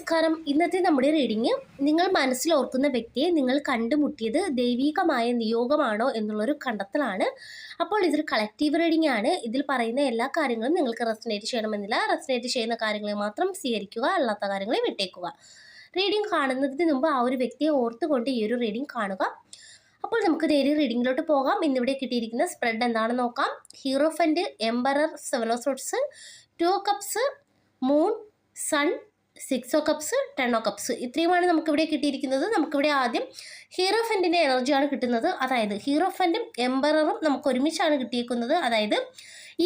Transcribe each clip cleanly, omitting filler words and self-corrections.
നമസ്കാരം. ഇന്നത്തെ നമ്മുടെ റീഡിംഗ് നിങ്ങൾ മനസ്സിൽ ഓർക്കുന്ന വ്യക്തിയെ നിങ്ങൾ കണ്ടുമുട്ടിയത് ദൈവികമായ നിയോഗമാണോ എന്നുള്ളൊരു കണ്ടെത്തലാണ്. അപ്പോൾ ഇതൊരു കളക്റ്റീവ് റീഡിംഗ് ആണ്. ഇതിൽ പറയുന്ന എല്ലാ കാര്യങ്ങളും നിങ്ങൾക്ക് റെസനേറ്റ് ചെയ്യണമെന്നില്ല. റെസനേറ്റ് ചെയ്യുന്ന കാര്യങ്ങളെ മാത്രം സ്വീകരിക്കുക, അല്ലാത്ത കാര്യങ്ങളെ വിട്ടേക്കുക. റീഡിംഗ് കാണുന്നതിന് മുമ്പ് ആ ഒരു വ്യക്തിയെ ഓർത്തുകൊണ്ട് ഈ ഒരു റീഡിംഗ് കാണുക. അപ്പോൾ നമുക്ക് ഡെയിലി റീഡിങ്ങിലോട്ട് പോകാം. ഇന്നിവിടെ കിട്ടിയിരിക്കുന്ന സ്പ്രെഡ് എന്താണെന്ന് നോക്കാം. Hierophant, emperor, seven of swords, 2 of cups, moon, sun, 6 of cups, 10 of cups. ഇത്രയുമാണ് നമുക്കിവിടെ കിട്ടിയിരിക്കുന്നത്. നമുക്കിവിടെ ആദ്യം ഹീറോഫൻറ്റിൻ്റെ എനർജിയാണ് കിട്ടുന്നത്. അതായത് ഹീറോഫൻറ്റും എംബററും നമുക്ക് ഒരുമിച്ചാണ് കിട്ടിയിരിക്കുന്നത്. അതായത്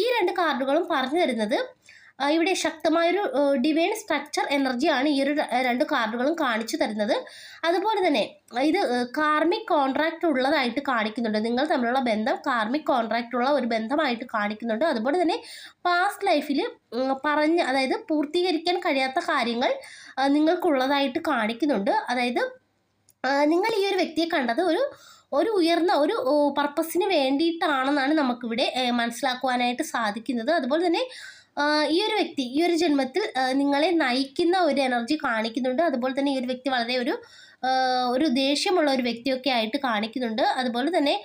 ഈ രണ്ട് കാർഡുകളും പറഞ്ഞു തരുന്നത് ഇവിടെ ശക്തമായൊരു ഡിവൈൻ സ്ട്രക്ചർ എനർജിയാണ് ഈ ഒരു രണ്ട് കാർഡുകളും കാണിച്ചു തരുന്നത്. അതുപോലെ തന്നെ ഇത് കാർമിക് കോൺട്രാക്റ്റ് ഉള്ളതായിട്ട് കാണിക്കുന്നുണ്ട്. നിങ്ങൾ തമ്മിലുള്ള ബന്ധം കാർമിക് കോൺട്രാക്റ്റ് ഉള്ള ഒരു ബന്ധമായിട്ട് കാണിക്കുന്നുണ്ട്. അതുപോലെ തന്നെ പാസ്റ്റ് ലൈഫിൽ അതായത് പൂർത്തീകരിക്കാൻ കഴിയാത്ത കാര്യങ്ങൾ നിങ്ങൾക്കുള്ളതായിട്ട് കാണിക്കുന്നുണ്ട്. അതായത് നിങ്ങൾ ഈ ഒരു വ്യക്തിയെ കണ്ടത് ഒരു ഉയർന്ന ഒരു പർപ്പസിന് വേണ്ടിയിട്ടാണെന്നാണ് നമുക്കിവിടെ മനസ്സിലാക്കുവാനായിട്ട് സാധിക്കുന്നത്. അതുപോലെ തന്നെ ഈ ഒരു വ്യക്തി ഈ ഒരു ജന്മത്തിൽ നിങ്ങളെ നയിക്കുന്ന ഒരു എനർജി കാണിക്കുന്നുണ്ട്. അതുപോലെ തന്നെ ഈ ഒരു വ്യക്തി വളരെ ഒരു ദേഷ്യമുള്ള ഒരു വ്യക്തിയൊക്കെ ആയിട്ട് കാണിക്കുന്നുണ്ട്. അതുപോലെ തന്നെ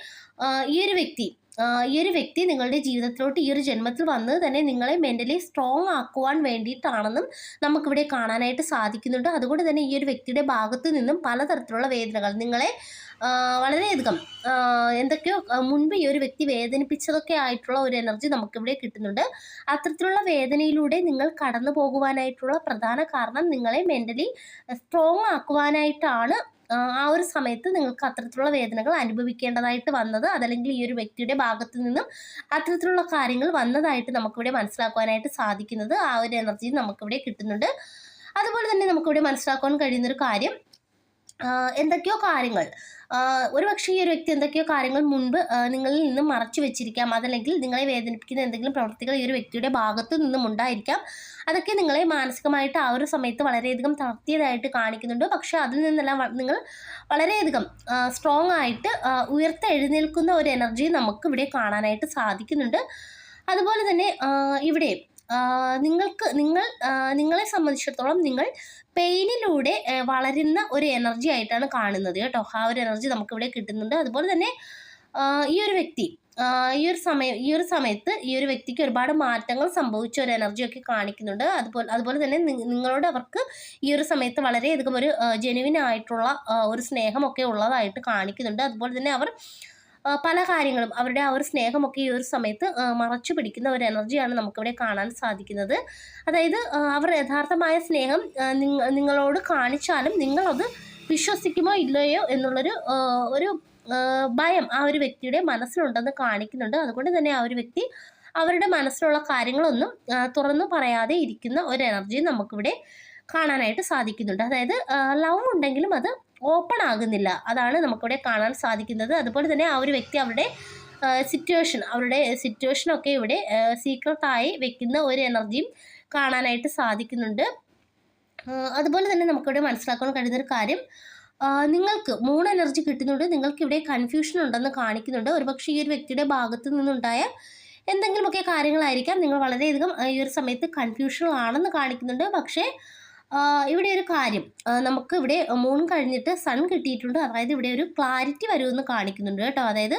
ഈ ഒരു വ്യക്തി നിങ്ങളുടെ ജീവിതത്തിലോട്ട് ഈ ഒരു ജന്മത്തിൽ വന്നത് തന്നെ നിങ്ങളെ മെൻ്റലി സ്ട്രോങ് ആക്കുവാൻ വേണ്ടിയിട്ടാണെന്നും നമുക്കിവിടെ കാണാനായിട്ട് സാധിക്കുന്നുണ്ട്. അതുകൊണ്ട് തന്നെ ഈ ഒരു വ്യക്തിയുടെ ഭാഗത്തു നിന്നും പലതരത്തിലുള്ള വേദനകൾ നിങ്ങളെ വളരെയധികം എന്തൊക്കെയോ മുൻപ് ഈ ഒരു വ്യക്തി വേദനിപ്പിച്ചതൊക്കെ ആയിട്ടുള്ള ഒരു എനർജി നമുക്കിവിടെ കിട്ടുന്നുണ്ട്. അത്തരത്തിലുള്ള വേദനയിലൂടെ നിങ്ങൾ കടന്നു പോകുവാനായിട്ടുള്ള പ്രധാന കാരണം നിങ്ങളെ മെൻ്റലി സ്ട്രോങ് ആക്കുവാനായിട്ടാണ് ആ ഒരു സമയത്ത് നിങ്ങൾക്ക് അത്തരത്തിലുള്ള വേദനകൾ അനുഭവിക്കേണ്ടതായിട്ട് വന്നത്. അതല്ലെങ്കിൽ ഈ ഒരു വ്യക്തിയുടെ ഭാഗത്തു നിന്നും അത്തരത്തിലുള്ള കാര്യങ്ങൾ വന്നതായിട്ട് നമുക്കിവിടെ മനസ്സിലാക്കുവാനായിട്ട് സാധിക്കുന്നത് ആ ഒരു എനർജി നമുക്കിവിടെ കിട്ടുന്നുണ്ട്. അതുപോലെ തന്നെ നമുക്കിവിടെ മനസ്സിലാക്കാൻ കഴിയുന്നൊരു കാര്യം എന്തൊക്കെയോ കാര്യങ്ങൾ ഒരുപക്ഷെ ഈ ഒരു വ്യക്തി എന്തൊക്കെയോ കാര്യങ്ങൾ മുൻപ് നിങ്ങളിൽ നിന്നും മറച്ചു വെച്ചിരിക്കാം. അതല്ലെങ്കിൽ നിങ്ങളെ വേദനിപ്പിക്കുന്ന എന്തെങ്കിലും പ്രവൃത്തികൾ ഈ ഒരു വ്യക്തിയുടെ ഭാഗത്തു നിന്നും ഉണ്ടായിരിക്കാം. അതൊക്കെ നിങ്ങളെ മാനസികമായിട്ട് ആ ഒരു സമയത്ത് വളരെയധികം തളർത്തിയതായിട്ട് കാണിക്കുന്നുണ്ട്. പക്ഷേ അതിൽ നിന്നെല്ലാം നിങ്ങൾ വളരെയധികം സ്ട്രോങ് ആയിട്ട് ഉയർത്തെഴുന്നേൽക്കുന്ന ഒരു എനർജി നമുക്കിവിടെ കാണാനായിട്ട് സാധിക്കുന്നുണ്ട്. അതുപോലെ തന്നെ ഇവിടെ നിങ്ങളെ സംബന്ധിച്ചിടത്തോളം നിങ്ങൾ പെയിനിലൂടെ വളരുന്ന ഒരു എനർജി ആയിട്ടാണ് കാണുന്നത് കേട്ടോ. ആ ഒരു എനർജി നമുക്കിവിടെ കിട്ടുന്നുണ്ട്. അതുപോലെ തന്നെ ഈ ഒരു സമയത്ത് ഈ ഒരു വ്യക്തിക്ക് ഒരുപാട് മാറ്റങ്ങൾ സംഭവിച്ച ഒരു എനർജിയൊക്കെ കാണിക്കുന്നുണ്ട്. അതുപോലെ തന്നെ നിങ്ങളോട് അവർക്ക് ഈ ഒരു സമയത്ത് വളരെയധികം ഒരു ജെനുവിൻ ആയിട്ടുള്ള ഒരു സ്നേഹമൊക്കെ ഉള്ളതായിട്ട് കാണിക്കുന്നുണ്ട്. അതുപോലെ തന്നെ അവർ പല കാര്യങ്ങളും അവരുടെ ആ ഒരു സ്നേഹമൊക്കെ ഈ ഒരു സമയത്ത് മറച്ചു പിടിക്കുന്ന ഒരു എനർജിയാണ് നമുക്കിവിടെ കാണാൻ സാധിക്കുന്നത്. അതായത് അവർ യഥാർത്ഥമായ സ്നേഹം നിങ്ങളോട് കാണിച്ചാലും നിങ്ങളത് വിശ്വസിക്കുമോ ഇല്ലയോ എന്നുള്ളൊരു ഭയം ആ ഒരു വ്യക്തിയുടെ മനസ്സിലുണ്ടെന്ന് കാണിക്കുന്നുണ്ട്. അതുകൊണ്ട് തന്നെ ആ ഒരു വ്യക്തി അവരുടെ മനസ്സിലുള്ള കാര്യങ്ങളൊന്നും തുറന്നു പറയാതെ ഇരിക്കുന്ന ഒരു എനർജി നമുക്കിവിടെ കാണാനായിട്ട് സാധിക്കുന്നുണ്ട്. അതായത് ലവ് ഉണ്ടെങ്കിലും അത് ഓപ്പൺ ആകുന്നില്ല, അതാണ് നമുക്കിവിടെ കാണാൻ സാധിക്കുന്നത്. അതുപോലെ തന്നെ ആ ഒരു വ്യക്തി അവരുടെ സിറ്റുവേഷനൊക്കെ ഇവിടെ സീക്രട്ടായി വെക്കുന്ന ഒരു എനർജിയും കാണാനായിട്ട് സാധിക്കുന്നുണ്ട്. അതുപോലെ തന്നെ നമുക്കിവിടെ മനസ്സിലാക്കാൻ കഴിയുന്നൊരു കാര്യം നിങ്ങൾക്ക് 3 എനർജി കിട്ടുന്നുണ്ട്. നിങ്ങൾക്കിവിടെ കൺഫ്യൂഷൻ ഉണ്ടെന്ന് കാണിക്കുന്നുണ്ട്. ഒരുപക്ഷെ ഈ ഒരു വ്യക്തിയുടെ ഭാഗത്തു നിന്നുണ്ടായ എന്തെങ്കിലുമൊക്കെ കാര്യങ്ങളായിരിക്കാം നിങ്ങൾ വളരെയധികം ഈ ഒരു സമയത്ത് കൺഫ്യൂഷനിലാണെന്ന് കാണിക്കുന്നുണ്ട്. പക്ഷേ ഇവിടെ ഒരു കാര്യം നമുക്ക് ഇവിടെ മൂൺ കഴിഞ്ഞിട്ട് സൺ കിട്ടിയിട്ടുണ്ട്. അതായത് ഇവിടെ ഒരു ക്ലാരിറ്റി വരുമെന്ന് കാണിക്കുന്നുണ്ട് കേട്ടോ. അതായത്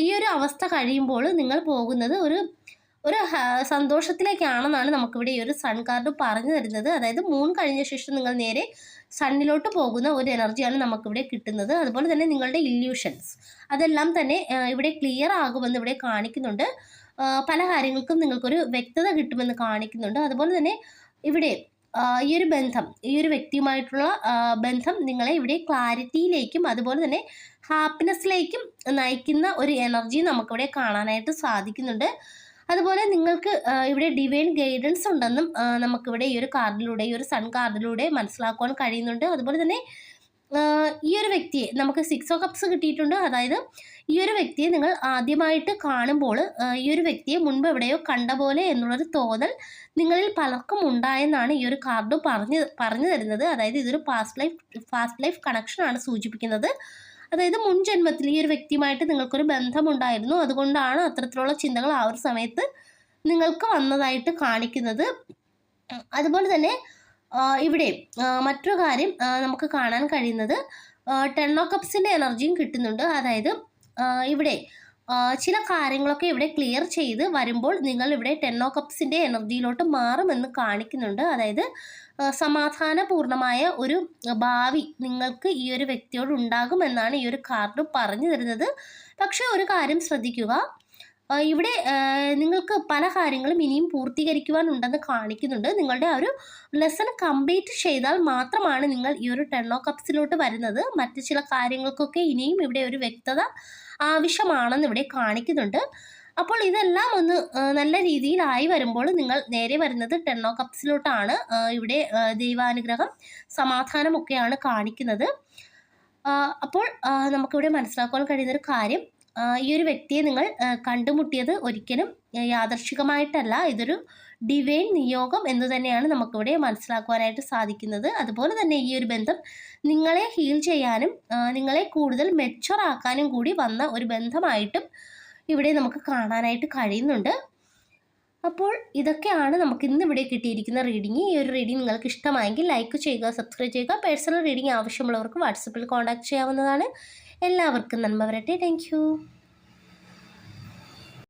ഈ ഒരു അവസ്ഥ കഴിയുമ്പോൾ നിങ്ങൾ പോകുന്നത് ഒരു സന്തോഷത്തിലേക്കാണെന്നാണ് നമുക്കിവിടെ ഈ ഒരു സൺ കാർഡ് പറഞ്ഞു തരുന്നത്. അതായത് മൂൺ കഴിഞ്ഞ ശേഷം നിങ്ങൾ നേരെ സണ്ണിലോട്ട് പോകുന്ന ഒരു എനർജിയാണ് നമുക്കിവിടെ കിട്ടുന്നത്. അതുപോലെ തന്നെ നിങ്ങളുടെ ഇല്യൂഷൻസ് അതെല്ലാം തന്നെ ഇവിടെ ക്ലിയർ ആകുമെന്ന് ഇവിടെ കാണിക്കുന്നുണ്ട്. പല കാര്യങ്ങൾക്കും നിങ്ങൾക്കൊരു വ്യക്തത കിട്ടുമെന്ന് കാണിക്കുന്നുണ്ട്. അതുപോലെ തന്നെ ഇവിടെ ഈ ഒരു വ്യക്തിയുമായിട്ടുള്ള ബന്ധം നിങ്ങളെ ഇവിടെ ക്ലാരിറ്റിയിലേക്കും അതുപോലെ തന്നെ ഹാപ്പിനെസ്സിലേക്കും നയിക്കുന്ന ഒരു എനർജി നമുക്കിവിടെ കാണാനായിട്ട് സാധിക്കുന്നുണ്ട്. അതുപോലെ നിങ്ങൾക്ക് ഇവിടെ ഡിവൈൻ ഗൈഡൻസ് ഉണ്ടെന്നും നമുക്കിവിടെ ഈ ഒരു കാർഡിലൂടെ ഈ ഒരു സൺ കാർഡിലൂടെ മനസ്സിലാക്കുവാൻ കഴിയുന്നുണ്ട്. അതുപോലെ തന്നെ ഈ ഒരു വ്യക്തിയെ നമുക്ക് 6 ഓഫ് കപ്സ് കിട്ടിയിട്ടുണ്ട്. അതായത് ഈ ഒരു വ്യക്തിയെ നിങ്ങൾ ആദ്യമായിട്ട് കാണുമ്പോൾ ഈ ഒരു വ്യക്തിയെ മുൻപ് എവിടെയോ കണ്ട പോലെ എന്നുള്ളൊരു തോന്നൽ നിങ്ങളിൽ പലർക്കും ഉണ്ടായെന്നാണ് ഈ ഒരു കാർഡ് പറഞ്ഞു തരുന്നത്. അതായത് ഇതൊരു പാസ്റ്റ് ലൈഫ് കണക്ഷനാണ് സൂചിപ്പിക്കുന്നത്. അതായത് മുൻ ജന്മത്തിൽ ഈ ഒരു വ്യക്തിയുമായിട്ട് നിങ്ങൾക്കൊരു ബന്ധമുണ്ടായിരുന്നു. അതുകൊണ്ടാണ് അത്തരത്തിലുള്ള ചിന്തകൾ ആ ഒരു സമയത്ത് നിങ്ങൾക്ക് വന്നതായിട്ട് കാണിക്കുന്നത്. അതുപോലെ തന്നെ ഇവിടെ മറ്റൊരു കാര്യം നമുക്ക് കാണാൻ കഴിയുന്നത് 10 ഓഫ് കപ്സിൻ്റെ എനർജിയും കിട്ടുന്നുണ്ട്. അതായത് ഇവിടെ ചില കാര്യങ്ങളൊക്കെ ഇവിടെ ക്ലിയർ ചെയ്ത് വരുമ്പോൾ നിങ്ങൾ ഇവിടെ 10 ഓഫ് കപ്സിൻ്റെ എനർജിയിലോട്ട് മാറുമെന്ന് കാണിക്കുന്നുണ്ട്. അതായത് സമാധാനപൂർണമായ ഒരു ഭാവി നിങ്ങൾക്ക് ഈ ഒരു വ്യക്തിയോട് ഉണ്ടാകുമെന്നാണ് ഈ ഒരു കാർഡ് പറഞ്ഞു തരുന്നത്. പക്ഷേ ഒരു കാര്യം ശ്രദ്ധിക്കുക, ഇവിടെ നിങ്ങൾക്ക് പല കാര്യങ്ങളും ഇനിയും പൂർത്തീകരിക്കുവാനുണ്ടെന്ന് കാണിക്കുന്നുണ്ട്. നിങ്ങളുടെ ആ ഒരു ലെസൺ കംപ്ലീറ്റ് ചെയ്താൽ മാത്രമാണ് നിങ്ങൾ ഈ ഒരു 10 ഓഫ് കപ്സിലോട്ട് വരുന്നത്. മറ്റ് ചില കാര്യങ്ങൾക്കൊക്കെ ഇനിയും ഇവിടെ ഒരു വ്യക്തത ആവശ്യമാണെന്ന് ഇവിടെ കാണിക്കുന്നുണ്ട്. അപ്പോൾ ഇതെല്ലാം ഒന്ന് നല്ല രീതിയിലായി വരുമ്പോൾ നിങ്ങൾ നേരെ വരുന്നത് 10 ഓഫ് കപ്സിലോട്ടാണ്. ഇവിടെ ദൈവാനുഗ്രഹം സമാധാനമൊക്കെയാണ് കാണിക്കുന്നത്. അപ്പോൾ നമുക്കിവിടെ മനസ്സിലാക്കാൻ കഴിയുന്നൊരു കാര്യം, ഈ ഒരു വ്യക്തിയെ നിങ്ങൾ കണ്ടുമുട്ടിയത് ഒരിക്കലും യാദർശികമായിട്ടല്ല, ഇതൊരു ഡിവൈൻ നിയോഗം എന്ന് തന്നെയാണ് നമുക്കിവിടെ മനസ്സിലാക്കുവാനായിട്ട് സാധിക്കുന്നത്. അതുപോലെ തന്നെ ഈ ഒരു ബന്ധം നിങ്ങളെ ഹീൽ ചെയ്യാനും നിങ്ങളെ കൂടുതൽ മെച്ചുവർ ആക്കാനും കൂടി വന്ന ഒരു ബന്ധമായിട്ടും ഇവിടെ നമുക്ക് കാണാനായിട്ട് കഴിയുന്നുണ്ട്. അപ്പോൾ ഇതൊക്കെയാണ് നമുക്ക് ഇന്ന് ഇവിടെ കിട്ടിയിരിക്കുന്ന റീഡിങ്. ഈ ഒരു റീഡിങ് നിങ്ങൾക്ക് ഇഷ്ടമായെങ്കിൽ ലൈക്ക് ചെയ്യുക, സബ്സ്ക്രൈബ് ചെയ്യുക. പേഴ്സണൽ റീഡിങ് ആവശ്യമുള്ളവർക്ക് വാട്സപ്പിൽ കോൺടാക്ട് ചെയ്യാവുന്നതാണ്. എല്ലാവർക്കും നന്മ വരട്ടെ. താങ്ക്